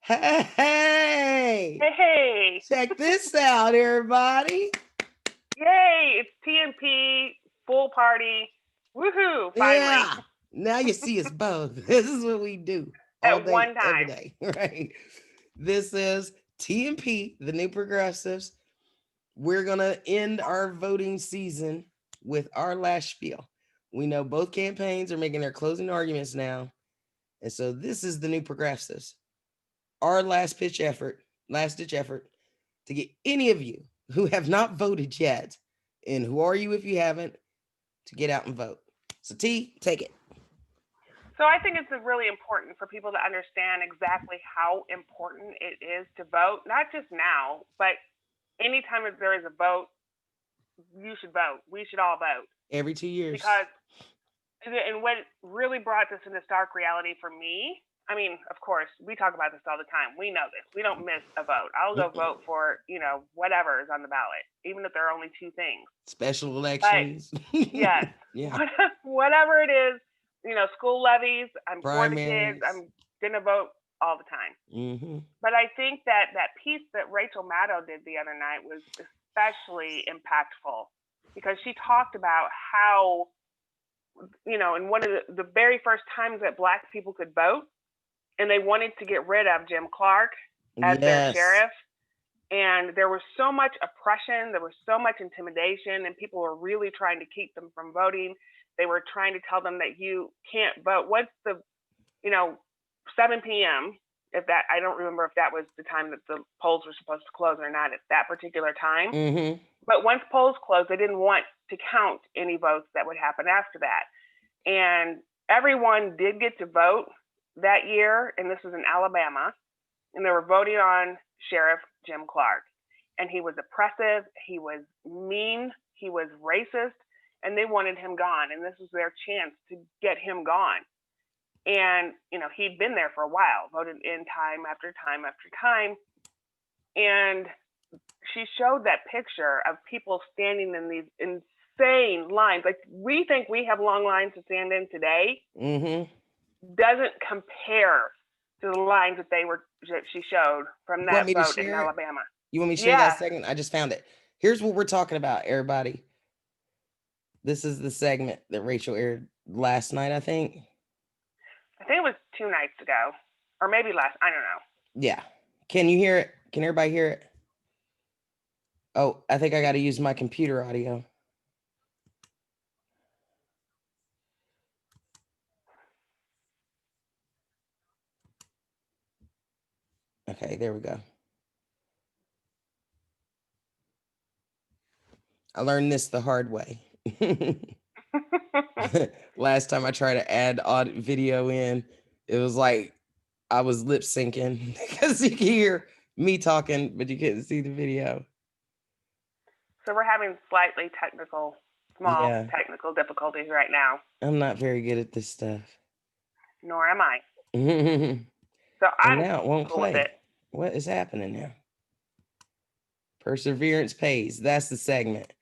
Hey, Hey, check this out, everybody. yay, it's TMP, full party, woohoo, finally, Yeah, now you see us both. This is what we do all at day, one every time. day, right? This is TMP, the New Progressives. We're going to end our voting season with our last spiel. We know both campaigns are making their closing arguments now. And so this is the New Progressives. Our last ditch effort to get any of you who have not voted yet, and who are you if you haven't, to get out and vote. So T, take it. So I think it's really important for people to understand exactly how important it is to vote, not just now, but anytime that there is a vote, you should vote. We should all vote Every 2 years. because, and what really brought this into stark reality for me. I mean, of course, we talk about this all the time. We know this. We don't miss a vote. I'll go vote for, whatever is on the ballot, even if there are only two things. Special But elections. yes, Yeah. whatever it is, school levies. I'm for the kids. Primaries. I'm gonna vote all the time. Mm-hmm. But I think that piece that Rachel Maddow did the other night was especially impactful because she talked about how, in one of the very first times that Black people could vote, and they wanted to get rid of Jim Clark as their Yes. sheriff, and there was so much oppression, there was so much intimidation, and people were really trying to keep them from voting. They were trying to tell them that you can't vote. What's the, you know 7 p.m. If that, I don't remember if that was the time that the polls were supposed to close or not at that particular time. Mm-hmm. But once polls closed, they didn't want to count any votes that would happen after that. And everyone did get to vote that year, and this was in Alabama, and they were voting on Sheriff Jim Clark. And he was oppressive, he was mean, he was racist, and they wanted him gone. And this was their chance to get him gone. And, he'd been there for a while, voted in time after time after time. And she showed that picture of people standing in these insane lines. Like, we think we have long lines to stand in today, Mm-hmm. doesn't compare to the lines that she showed from You want that me to vote in share it? Alabama. You want me to share that Yes. segment? I just found it. Here's what we're talking about, everybody. This is the segment that Rachel aired last night, I think. I think it was 2 nights ago, or maybe last. I don't know. Yeah. Can you hear it? Can everybody hear it? Oh, I think I got to use my computer audio. Okay, there we go. I learned this the hard way. Last time I tried to add audio video in, it was like I was lip syncing because you could hear me talking, but you couldn't see the video. So we're having small Yeah, technical difficulties right now. I'm not very good at this stuff. Nor am I. And So I'm now it won't cool with it. play. What is happening now? Perseverance pays. That's the segment.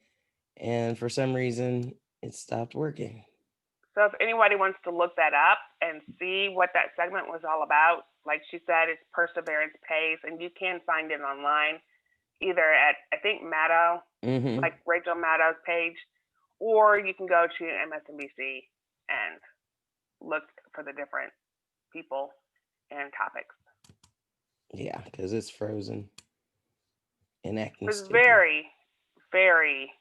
And for some reason, it stopped working. So if anybody wants to look that up and see what that segment was all about, like she said, it's Perseverance Pays, and you can find it online either at, I think, Maddow, Mm-hmm. like Rachel Maddow's page, or you can go to MSNBC and look for the different people and topics. Yeah, because it's frozen and acting It was stupid. very, very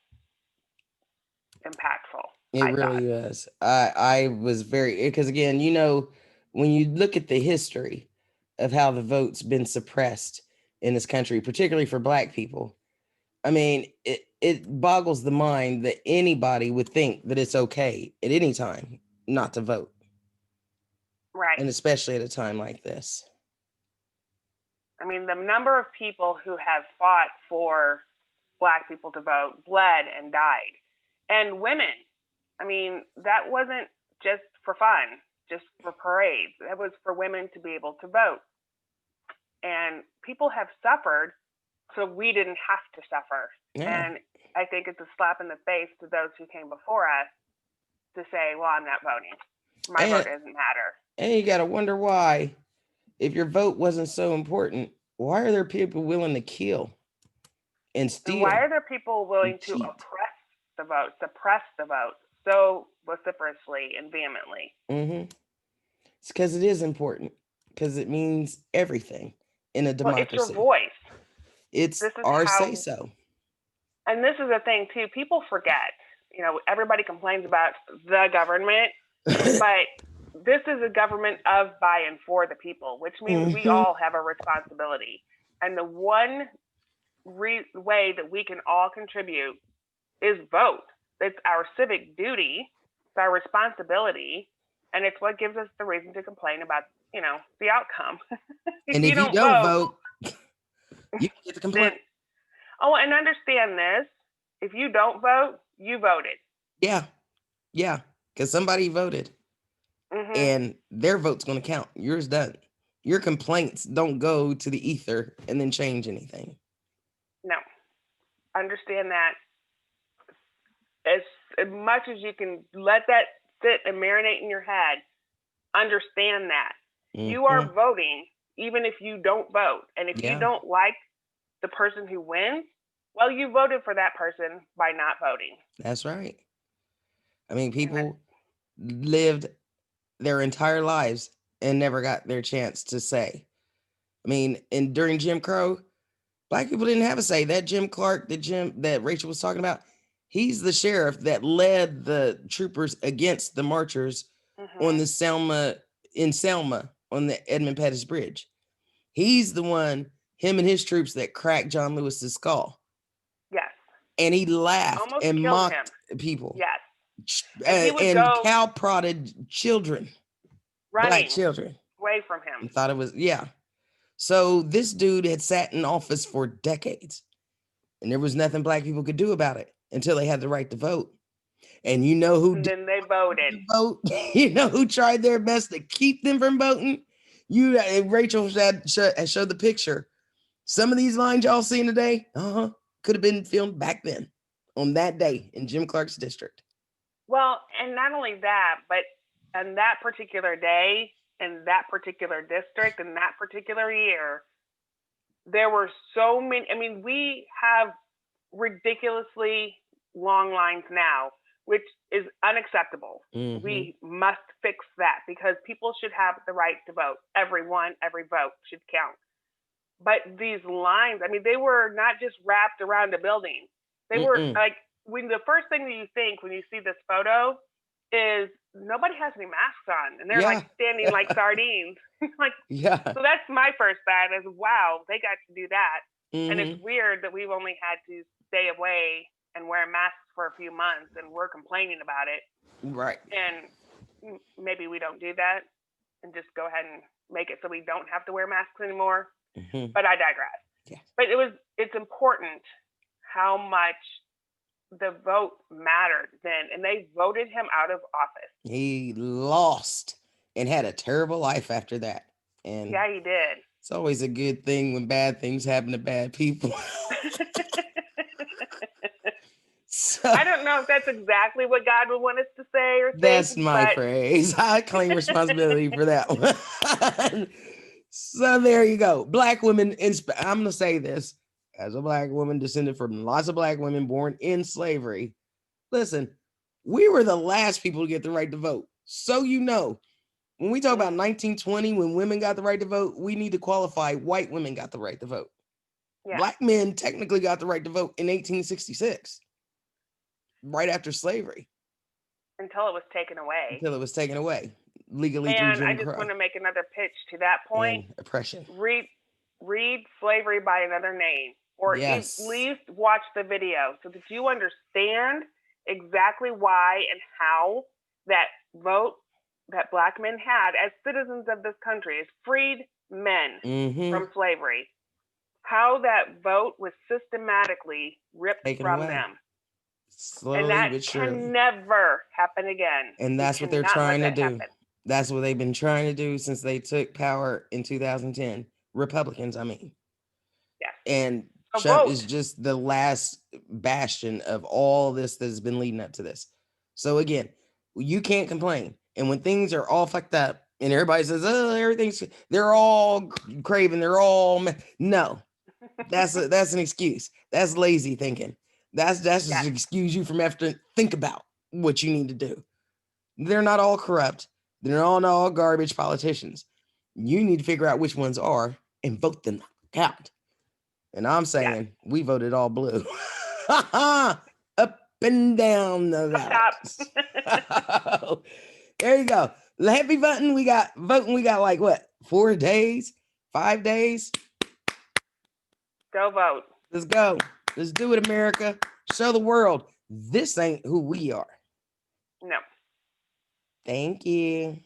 impactful, It I thought. really was. I was very, because again, when you look at the history of how the vote's been suppressed in this country, particularly for Black people, I mean, it boggles the mind that anybody would think that it's okay at any time not to vote, Right. and especially at a time like this. I mean, the number of people who have fought for Black people to vote, bled, and died. And women. I mean, that wasn't just for fun, just for parades. That was for women to be able to vote. And people have suffered, so we didn't have to suffer. Yeah, And I think it's a slap in the face to those who came before us to say, well, I'm not voting. My vote and doesn't matter. and you got to wonder why If your vote wasn't so important, why are there people willing to kill and And why steal are there people and willing to cheat? oppress the vote, suppress the vote so vociferously and vehemently? Mm-hmm. It's because it is important, because it means everything in a Well, it's your democracy. voice. It's This is our say how, so. and this is the thing too. People forget. Everybody complains about the government, but this is a government of, by, and for the people, which means we Mhm. all have a responsibility. And the one way that we can all contribute is vote. It's our civic duty, it's our responsibility, and it's what gives us the reason to complain about, the outcome. If And you if you don't don't vote, vote, you get to then, complain. and understand this, if you don't vote, you voted. Yeah, yeah, because somebody voted Hmm. and their vote's going to count. Yours doesn't. Your complaints don't go to the ether and then change anything. No, understand that as much as you can let that sit and marinate in your head, understand that you Mm-hmm. are voting even if you don't vote. And if you Yeah, don't like the person who wins, well, you voted for that person by not voting. that's right. I mean, And that, people lived their entire lives and never got their chance to say. I mean, and during Jim Crow, Black people didn't have a say. That Jim Clark, that Rachel was talking about, he's the sheriff that led the troopers against the marchers on hmm the Selma on the Edmund Pettus Bridge. He's the one, him and his troops, that cracked John Lewis's skull. yes, And he laughed almost and killed him. mocked people Yes. And he would and go cow prodded children, black running children, away from him. and thought it was, yeah. So this dude had sat in office for decades, and there was nothing black people could do about it until they had the right to vote. And you know who And did then they voted. vote? You know who tried their best to keep them from voting? Rachel showed the picture. Some of these lines y'all seeing today, could have been filmed back then on that day in Jim Clark's district. Well, and not only that, but on that particular day, in that particular district, in that particular year, there were so many. I mean, we have ridiculously long lines now, which is unacceptable. Mm-hmm. We must fix that because people should have the right to vote. Everyone, every vote should count. But these lines, I mean, they were not just wrapped around a building. They were Mm-mm. like, when the first thing that you think when you see this photo is nobody has any masks on and they're Yeah. like standing like sardines. Like, Yeah. so that's my first thought is, wow, they got to do that. And it's Mm-hmm. weird that we've only had to stay away and wear masks for a few months and we're complaining about it. Right. And maybe we don't do that and just go ahead and make it so we don't have to wear masks anymore. Mm-hmm. But I digress. Yeah. But it's important how much the vote mattered then, and they voted him out of office. He lost and had a terrible life after that. And Yeah, he did. it's always a good thing when bad things happen to bad people. So I don't know if that's exactly what God would want us to say or think. that's my phrase. I claim responsibility for that one. So there you go. Black women, I'm going to say this as a black woman descended from lots of black women born in slavery. Listen, we were the last people to get the right to vote. So you know, when we talk about 1920, when women got the right to vote, we need to qualify white women got the right to vote. Yeah. Black men technically got the right to vote in 1866, right after slavery. Until it was taken away. Legally and through Jim I just Crow. Want to make another pitch to that point. And oppression. Read Slavery by Another Name, or at least watch the video so that you understand exactly why and how that vote that black men had as citizens of this country, as freed men from slavery, how that vote was systematically ripped taken from away. Them. Slowly and that but surely. Can never happen again. And that's what they're trying to do. That's what they've been trying to do since they took power in 2010. Republicans, I mean. Yes. And Trump is just the last bastion of all this that's been leading up to this. So again, you can't complain. And when things are all fucked up And everybody says, oh, they're all craving. They're all, no, that's an excuse. That's lazy thinking. That's just Yes. to excuse you from having to think about what you need to do. They're not all corrupt. They're not all garbage politicians. You need to figure out which ones are and vote them out. And I'm saying we voted all blue. Up and down the ballot. There you go. Happy voting. We got like what? 4 days? 5 days? Go vote. Let's go. Let's do it, America. Show the world this ain't who we are. No. Thank you.